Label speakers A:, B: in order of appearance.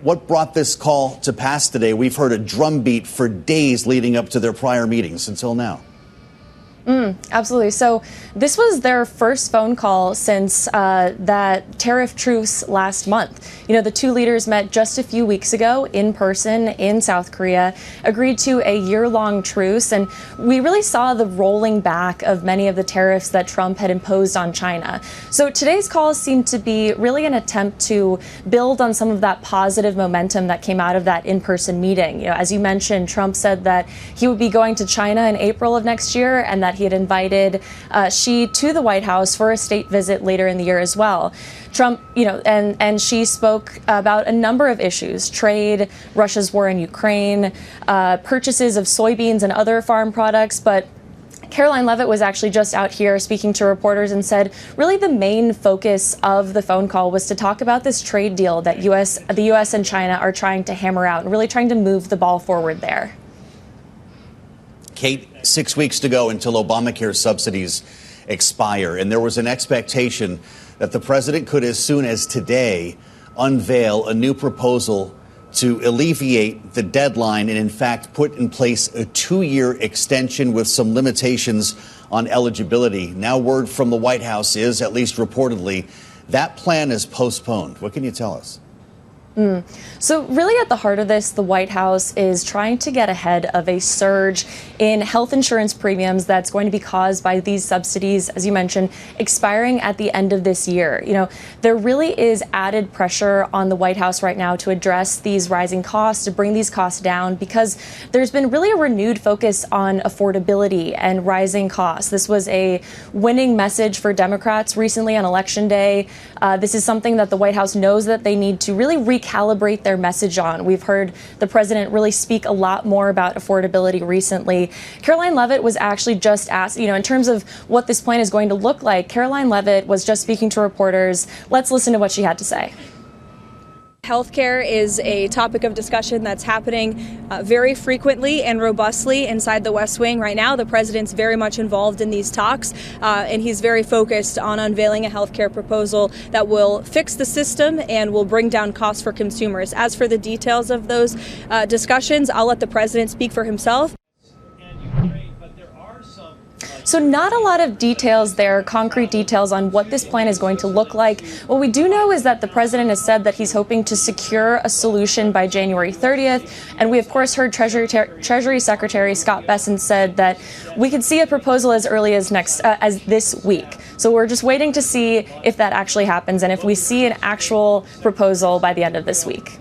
A: What brought this call to pass today? We've heard a drumbeat for days leading up to their prior meetings until now.
B: Absolutely. So this was their first phone call since that tariff truce last month. You know, the two leaders met just a few weeks ago in person in South Korea, agreed to a year-long truce, and we really saw the rolling back of many of the tariffs that Trump had imposed on China. So today's call seemed to be really an attempt to build on some of that positive momentum that came out of that in-person meeting. You know, as you mentioned, Trump said that he would be going to China in April of next year and that he had invited Xi to the White House for a state visit later in the year as well. Trump, and Xi spoke about a number of issues: trade, Russia's war in Ukraine, purchases of soybeans and other farm products. But Caroline Leavitt was actually just out here speaking to reporters and said really the main focus of the phone call was to talk about this trade deal that the U.S. and China are trying to hammer out and really trying to move the ball forward there.
A: Kate, 6 weeks to go until Obamacare subsidies expire, and there was an expectation that the president could, as soon as today, unveil a new proposal to alleviate the deadline and, in fact, put in place a 2-year extension with some limitations on eligibility. Now, word from the White House is, at least reportedly, that plan is postponed. What can you tell us?
B: So really at the heart of this, the White House is trying to get ahead of a surge in health insurance premiums that's going to be caused by these subsidies, as you mentioned, expiring at the end of this year. You know, there really is added pressure on the White House right now to address these rising costs, to bring these costs down, because there's been really a renewed focus on affordability and rising costs. This was a winning message for Democrats recently on Election Day. This is something that the White House knows that they need to really recalibrate their message on. We've heard the president really speak a lot more about affordability recently. Caroline Leavitt was actually just asked, in terms of what this plan is going to look like, Caroline Leavitt was just speaking to reporters. Let's listen to what she had to say.
C: Healthcare is a topic of discussion that's happening very frequently and robustly inside the West Wing right now. The president's very much involved in these talks, and he's very focused on unveiling a healthcare proposal that will fix the system and will bring down costs for consumers. As for the details of those discussions, I'll let the president speak for himself.
B: So not a lot of details there, concrete details on what this plan is going to look like. What we do know is that the president has said that he's hoping to secure a solution by January 30th. And we, of course, heard Treasury Secretary Scott Bessent said that we could see a proposal as early as this week. So we're just waiting to see if that actually happens and if we see an actual proposal by the end of this week.